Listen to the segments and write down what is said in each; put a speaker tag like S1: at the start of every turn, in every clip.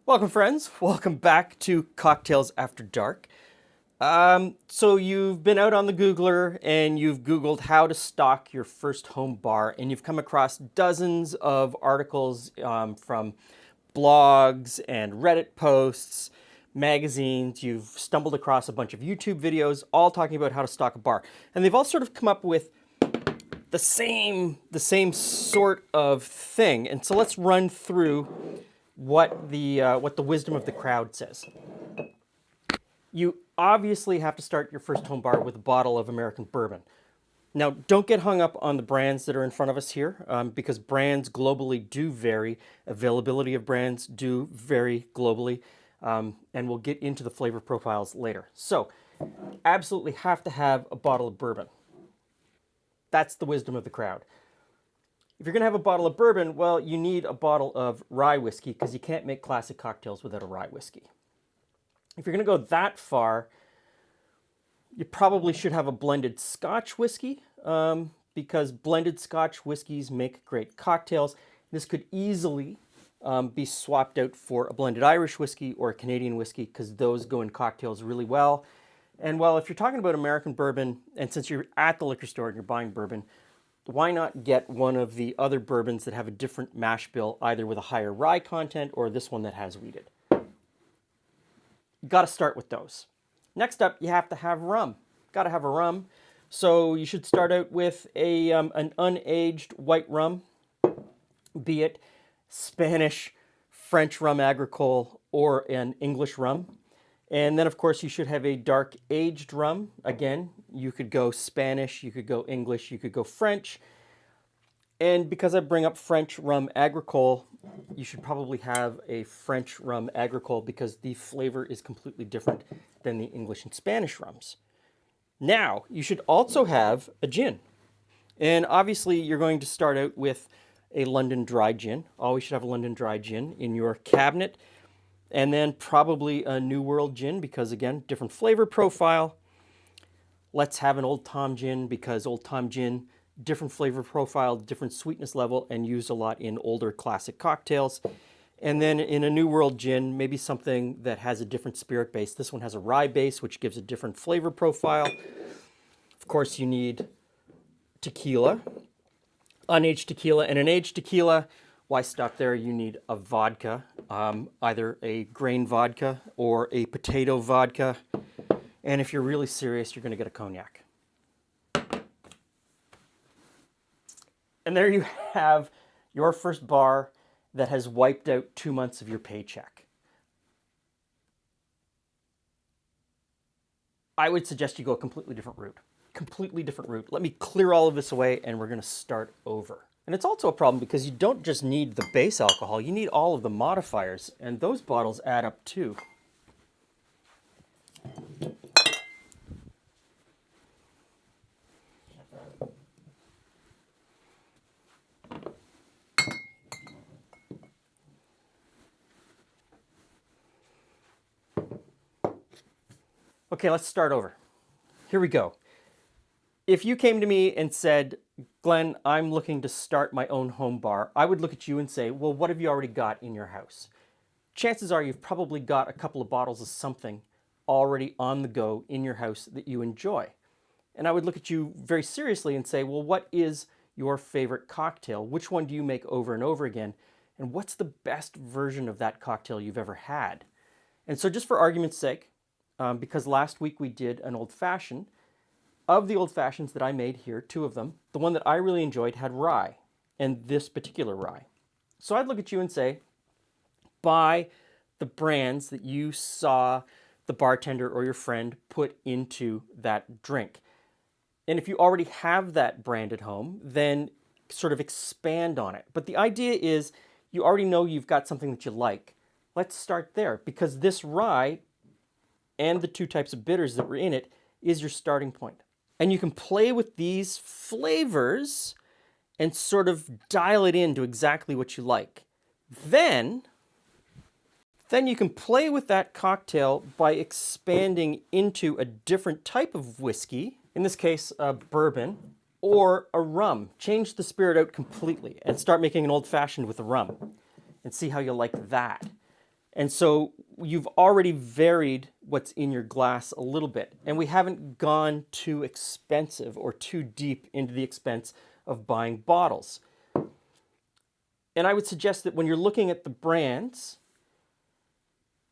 S1: Welcome, friends. Welcome back to Cocktails After Dark. So you've been out on the Googler and you've Googled how to stock your first home bar, and you've come across dozens of articles from blogs and Reddit posts, magazines. You've stumbled across a bunch of YouTube videos all talking about how to stock a bar. And they've all sort of come up with the same sort of thing. And so let's run through what the wisdom of the crowd says. You obviously have to start your first home bar with a bottle of American bourbon. Now, don't get hung up on the brands that are in front of us here, because brands globally do vary. Availability of brands do vary globally, and we'll get into the flavor profiles later. So, absolutely have to have a bottle of bourbon. That's the wisdom of the crowd. If you're going to have a bottle of bourbon, well, you need a bottle of rye whiskey because you can't make classic cocktails without a rye whiskey. If you're going to go that far, you probably should have a blended Scotch whiskey, because blended Scotch whiskeys make great cocktails. This could easily be swapped out for a blended Irish whiskey or a Canadian whiskey because those go in cocktails really well. And well, if you're talking about American bourbon, and since you're at the liquor store and you're buying bourbon, why not get one of the other bourbons that have a different mash bill, either with a higher rye content or this one that has wheated? Got to start with those. Next up, you have to have rum. Got to have a rum. So you should start out with an unaged white rum, be it Spanish, French rum agricole, or an English rum. And then, of course, you should have a dark aged rum. Again, you could go Spanish, you could go English, you could go French. And because I bring up French rum agricole, you should probably have a French rum agricole because the flavor is completely different than the English and Spanish rums. Now, you should also have a gin. And obviously, you're going to start out with a London dry gin. Always should have a London dry gin in your cabinet. And then probably a New World gin because, again, different flavor profile. Let's have an Old Tom gin because Old Tom gin, different flavor profile, different sweetness level, and used a lot in older classic cocktails. And then in a New World gin, maybe something that has a different spirit base. This one has a rye base, which gives a different flavor profile. Of course, you need tequila, unaged tequila, and an aged tequila. Why stop there? You need a vodka, either a grain vodka or a potato vodka. And if you're really serious, you're going to get a cognac. And there you have your first bar that has wiped out 2 months of your paycheck. I would suggest you go a completely different route. Completely different route. Let me clear all of this away and we're going to start over. And it's also a problem because you don't just need the base alcohol, you need all of the modifiers, and those bottles add up too. Okay, let's start over. Here we go. If you came to me and said, Glenn, I'm looking to start my own home bar, I would look at you and say, well, what have you already got in your house? Chances are you've probably got a couple of bottles of something already on the go in your house that you enjoy. And I would look at you very seriously and say, well, what is your favorite cocktail? Which one do you make over and over again? And what's the best version of that cocktail you've ever had? And so just for argument's sake, because last week we did an old-fashioned, of the old fashions that I made here, 2 of them, the one that I really enjoyed had rye, and this particular rye. So I'd look at you and say, buy the brands that you saw the bartender or your friend put into that drink. And if you already have that brand at home, then sort of expand on it. But the idea is you already know you've got something that you like. Let's start there, because this rye and the 2 types of bitters that were in it is your starting point. And you can play with these flavors and sort of dial it into exactly what you like. Then you can play with that cocktail by expanding into a different type of whiskey, in this case, a bourbon, or a rum. Change the spirit out completely and start making an old-fashioned with a rum and see how you like that. And so you've already varied what's in your glass a little bit. And we haven't gone too expensive or too deep into the expense of buying bottles. And I would suggest that when you're looking at the brands,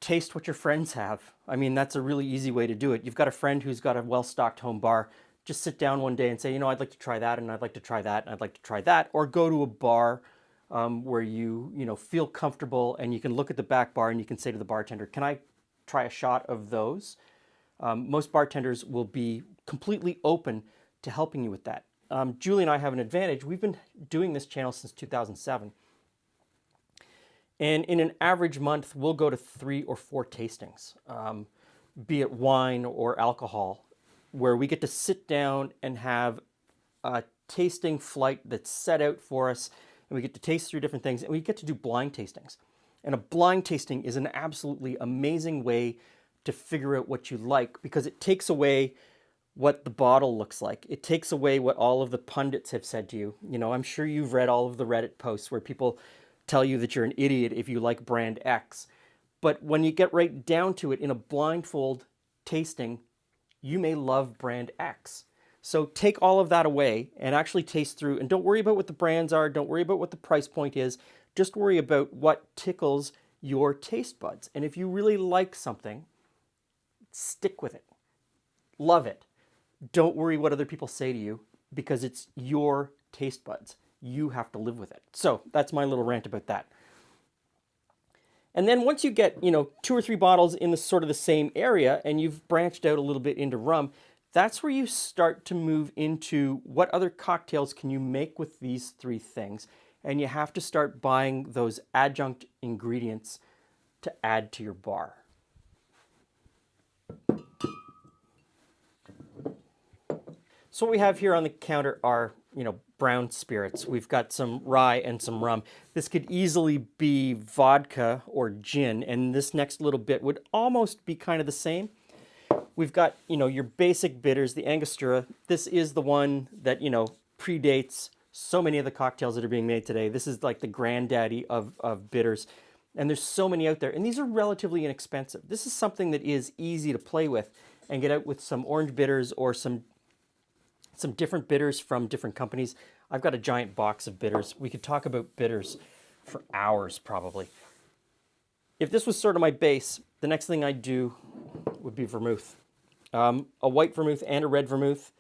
S1: taste what your friends have. I mean, that's a really easy way to do it. You've got a friend who's got a well-stocked home bar. Just sit down one day and say, you know, I'd like to try that, and I'd like to try that, and I'd like to try that. Or go to a bar where you feel comfortable, and you can look at the back bar and you can say to the bartender, can I try a shot of those? Most bartenders will be completely open to helping you with that. Julie and I have an advantage. We've been doing this channel since 2007. And in an average month, we'll go to 3 or 4 tastings, be it wine or alcohol, where we get to sit down and have a tasting flight that's set out for us, and we get to taste through different things, and we get to do blind tastings. And a blind tasting is an absolutely amazing way to figure out what you like, because it takes away what the bottle looks like. It takes away what all of the pundits have said to you. You know, I'm sure you've read all of the Reddit posts where people tell you that you're an idiot if you like brand X. But when you get right down to it in a blindfold tasting, you may love brand X. So take all of that away and actually taste through, and don't worry about what the brands are, don't worry about what the price point is, just worry about what tickles your taste buds. And if you really like something, stick with it. Love it. Don't worry what other people say to you, because it's your taste buds. You have to live with it. So that's my little rant about that. And then once you get, 2 or 3 bottles in the sort of the same area, and you've branched out a little bit into rum, that's where you start to move into what other cocktails can you make with these 3 things. And you have to start buying those adjunct ingredients to add to your bar. So what we have here on the counter are, brown spirits. We've got some rye and some rum. This could easily be vodka or gin, and this next little bit would almost be kind of the same. We've got, your basic bitters, the Angostura. This is the one that, predates so many of the cocktails that are being made today. This is like the granddaddy of bitters. And there's so many out there. And these are relatively inexpensive. This is something that is easy to play with and get out with some orange bitters or some different bitters from different companies. I've got a giant box of bitters. We could talk about bitters for hours probably. If this was sort of my base, the next thing I'd do would be vermouth. A white vermouth and a red vermouth.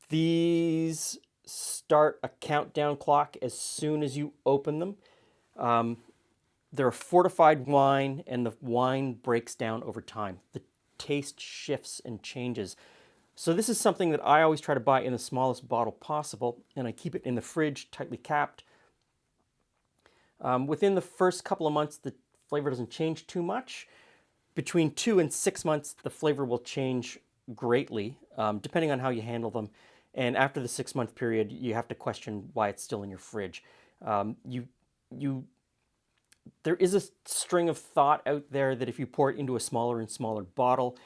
S1: These start a countdown clock as soon as you open them. They're a fortified wine, and the wine breaks down over time. The taste shifts and changes. So this is something that I always try to buy in the smallest bottle possible, and I keep it in the fridge, tightly capped. Within the first couple of months, the flavor doesn't change too much. Between 2 and 6 months, the flavor will change greatly, depending on how you handle them. And after the 6-month period, you have to question why it's still in your fridge. There is a string of thought out there that if you pour it into a smaller and smaller bottle,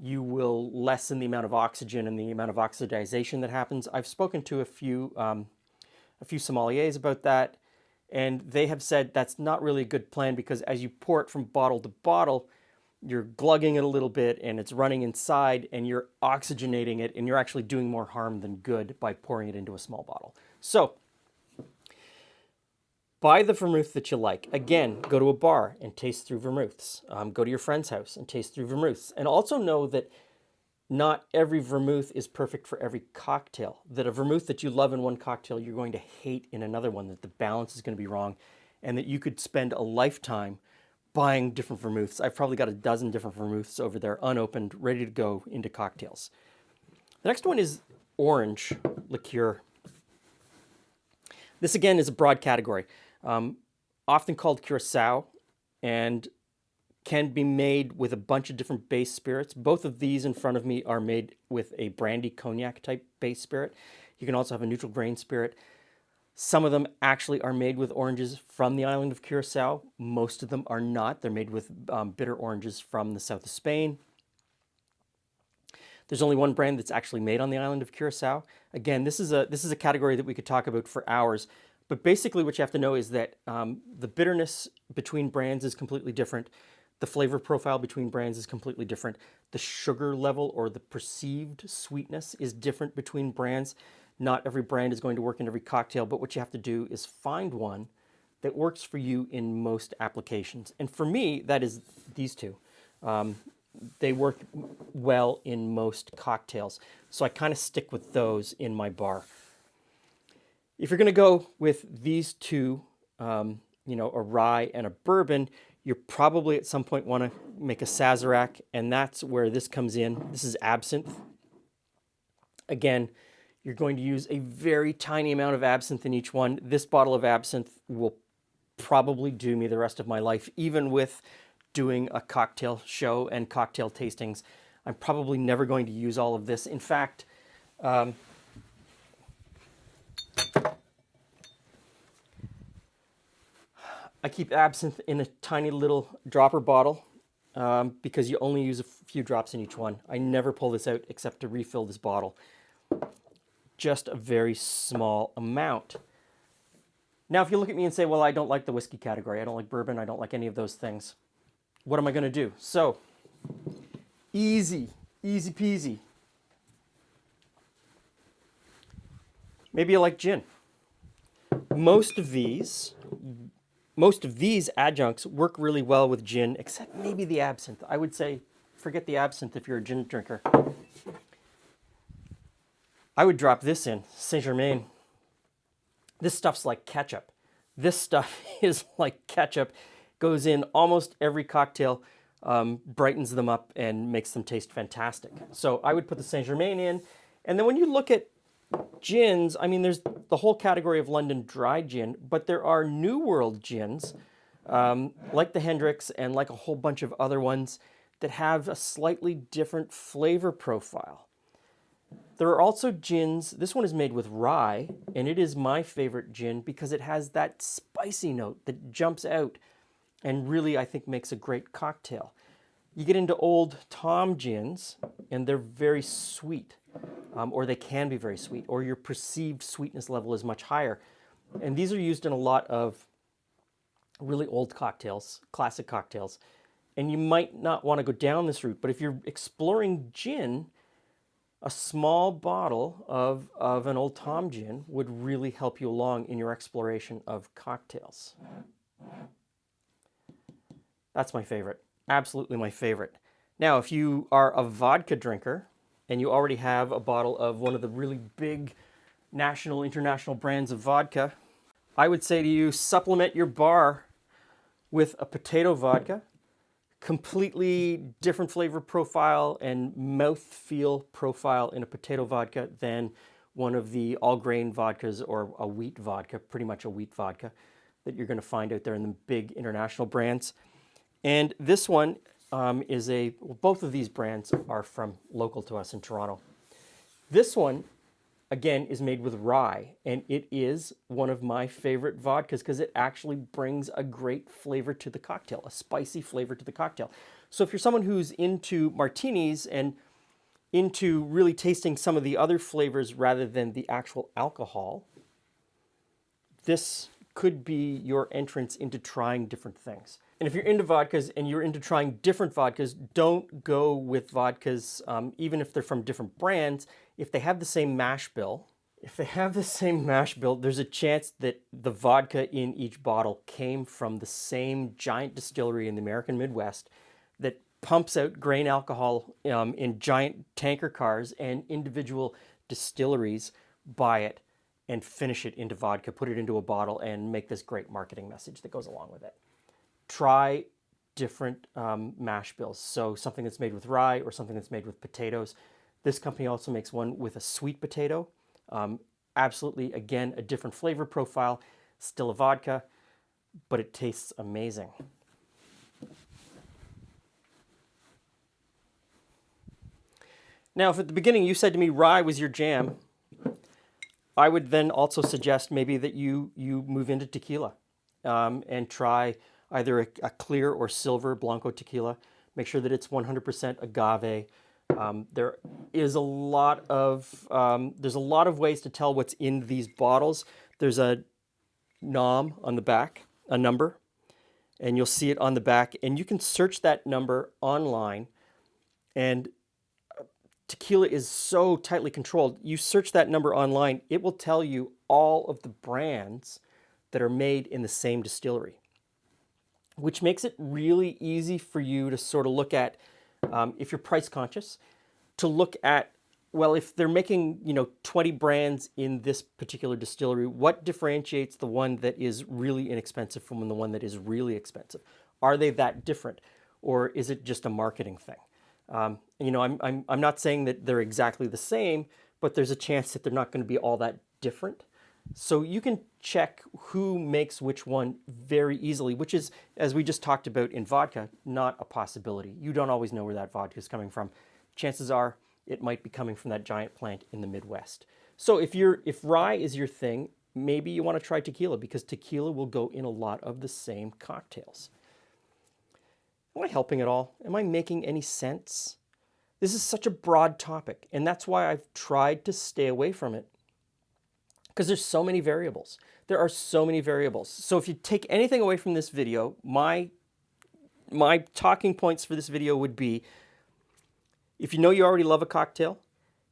S1: you will lessen the amount of oxygen and the amount of oxidization that happens. I've spoken to a few sommeliers about that, and they have said that's not really a good plan, because as you pour it from bottle to bottle, you're glugging it a little bit and it's running inside, and you're oxygenating it, and you're actually doing more harm than good by pouring it into a small bottle. So buy the vermouth that you like. Again, go to a bar and taste through vermouths. Go to your friend's house and taste through vermouths. And also know that not every vermouth is perfect for every cocktail. That a vermouth that you love in one cocktail, you're going to hate in another one, that the balance is going to be wrong, and that you could spend a lifetime buying different vermouths. I've probably got a dozen different vermouths over there, unopened, ready to go into cocktails. The next one is orange liqueur. This again is a broad category. Often called curacao, and can be made with a bunch of different base spirits. Both of these in front of me are made with a brandy cognac type base spirit. You can also have a neutral grain spirit. Some of them actually are made with oranges from the island of Curacao. Most of them are not. They're made with bitter oranges from the south of Spain. There's only one brand that's actually made on the island of Curacao. Again, this is a category that we could talk about for hours. But basically what you have to know is that the bitterness between brands is completely different. The flavor profile between brands is completely different. The sugar level or the perceived sweetness is different between brands. Not every brand is going to work in every cocktail, but what you have to do is find one that works for you in most applications. And for me, that is these two. They work well in most cocktails. So I kind of stick with those in my bar. If you're going to go with these two, you know, a rye and a bourbon, you probably at some point want to make a Sazerac, and that's where this comes in. This is absinthe. Again, you're going to use a very tiny amount of absinthe in each one. This bottle of absinthe will probably do me the rest of my life, even with doing a cocktail show and cocktail tastings. I'm probably never going to use all of this. In fact, I keep absinthe in a tiny little dropper bottle because you only use a few drops in each one. I never pull this out except to refill this bottle. Just a very small amount. Now, if you look at me and say, well, I don't like the whiskey category, I don't like bourbon, I don't like any of those things, what am I going to do? So, easy peasy. Maybe you like gin. Most of these adjuncts work really well with gin, except maybe the absinthe. I would say forget the absinthe if you're a gin drinker. I would drop this in, Saint-Germain. This stuff's like ketchup. This stuff is like ketchup. Goes in almost every cocktail, brightens them up and makes them taste fantastic. So I would put the Saint-Germain in. And then when you look at gins, I mean, there's the whole category of London dry gin, but there are New World gins, like the Hendrick's and like a whole bunch of other ones that have a slightly different flavor profile. There are also gins, this one is made with rye, and it is my favorite gin because it has that spicy note that jumps out and really, I think, makes a great cocktail. You get into Old Tom gins, and they're very sweet, or they can be very sweet, or your perceived sweetness level is much higher. And these are used in a lot of really old cocktails, classic cocktails. And you might not want to go down this route, but if you're exploring gin, a small bottle of an Old Tom gin would really help you along in your exploration of cocktails. That's my favorite. Absolutely my favorite. Now, if you are a vodka drinker and you already have a bottle of one of the really big national, international brands of vodka, I would say to you, supplement your bar with a potato vodka. Completely different flavor profile and mouthfeel profile in a potato vodka than one of the all-grain vodkas or a wheat vodka, pretty much a wheat vodka that you're going to find out there in the big international brands. And this one both of these brands are from local to us in Toronto. This one, again, is made with rye, and it is one of my favorite vodkas because it actually brings a great flavor to the cocktail, a spicy flavor to the cocktail. So if you're someone who's into martinis and into really tasting some of the other flavors rather than the actual alcohol, this could be your entrance into trying different things. And if you're into vodkas and you're into trying different vodkas, don't go with vodkas, even if they're from different brands. If they have the same mash bill, there's a chance that the vodka in each bottle came from the same giant distillery in the American Midwest that pumps out grain alcohol in giant tanker cars, and individual distilleries buy it and finish it into vodka, put it into a bottle, and make this great marketing message that goes along with it. Try different mash bills. So something that's made with rye or something that's made with potatoes. This company also makes one with a sweet potato. Absolutely, again, a different flavor profile. Still a vodka, but it tastes amazing. Now, if at the beginning you said to me rye was your jam, I would then also suggest maybe that you move into tequila and try either a clear or silver Blanco tequila. Make sure that it's 100% agave. There is a lot of there's a lot of ways to tell what's in these bottles. There's a nom on the back, a number, and you'll see it on the back, and you can search that number online. And tequila is so tightly controlled. You search that number online, it will tell you all of the brands that are made in the same distillery, which makes it really easy for you to sort of look at, if you're price conscious, to look at, well, if they're making, 20 brands in this particular distillery, what differentiates the one that is really inexpensive from the one that is really expensive? Are they that different, or is it just a marketing thing? I'm not saying that they're exactly the same, but there's a chance that they're not going to be all that different. So you can check who makes which one very easily, which is, as we just talked about in vodka, not a possibility. You don't always know where that vodka is coming from. Chances are it might be coming from that giant plant in the Midwest. So if rye is your thing, maybe you want to try tequila, because tequila will go in a lot of the same cocktails. Am I helping at all? Am I making any sense? This is such a broad topic, and that's why I've tried to stay away from it, because there's so many variables. There are so many variables. So if you take anything away from this video, my talking points for this video would be, if you know you already love a cocktail,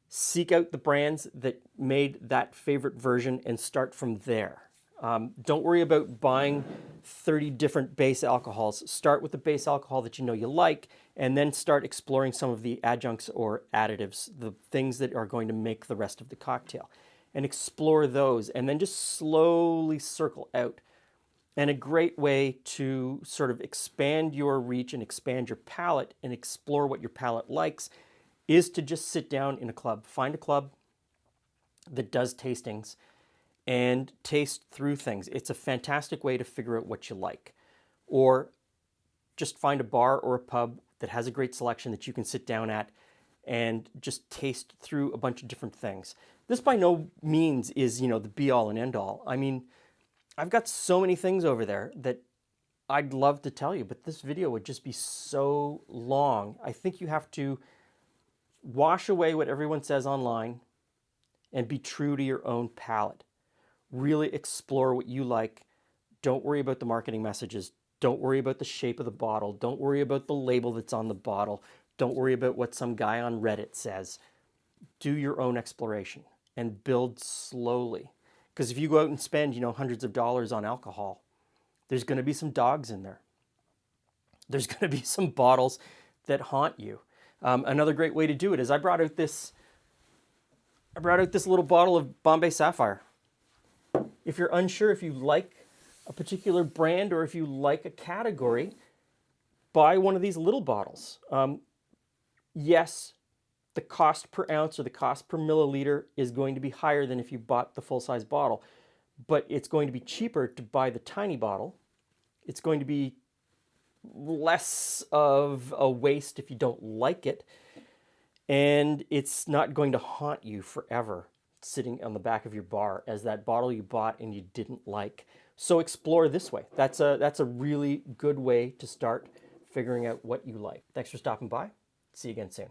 S1: seek out the brands that made that favorite version and start from there. Don't worry about buying 30 different base alcohols. Start with the base alcohol that you know you like, and then start exploring some of the adjuncts or additives, the things that are going to make the rest of the cocktail. And explore those, and then just slowly circle out. And a great way to sort of expand your reach and expand your palate and explore what your palate likes is to just sit down in a club. Find a club that does tastings and taste through things. It's a fantastic way to figure out what you like. Or just find a bar or a pub that has a great selection that you can sit down at and just taste through a bunch of different things. This by no means is, the be-all and end-all. I mean, I've got so many things over there that I'd love to tell you, but this video would just be so long. I think you have to wash away what everyone says online and be true to your own palate. Really explore what you like. Don't worry about the marketing messages. Don't worry about the shape of the bottle. Don't worry about the label that's on the bottle. Don't worry about what some guy on Reddit says. Do your own exploration and build slowly. Because if you go out and spend, hundreds of dollars on alcohol, there's going to be some dogs in there. There's going to be some bottles that haunt you. Another great way to do it is I brought out this little bottle of Bombay Sapphire. If you're unsure if you like a particular brand or if you like a category, buy one of these little bottles. Yes, the cost per ounce or the cost per milliliter is going to be higher than if you bought the full-size bottle, but it's going to be cheaper to buy the tiny bottle. It's going to be less of a waste if you don't like it, and it's not going to haunt you forever sitting on the back of your bar as that bottle you bought and you didn't like. So explore this way. That's a really good way to start figuring out what you like. Thanks for stopping by. See you again soon.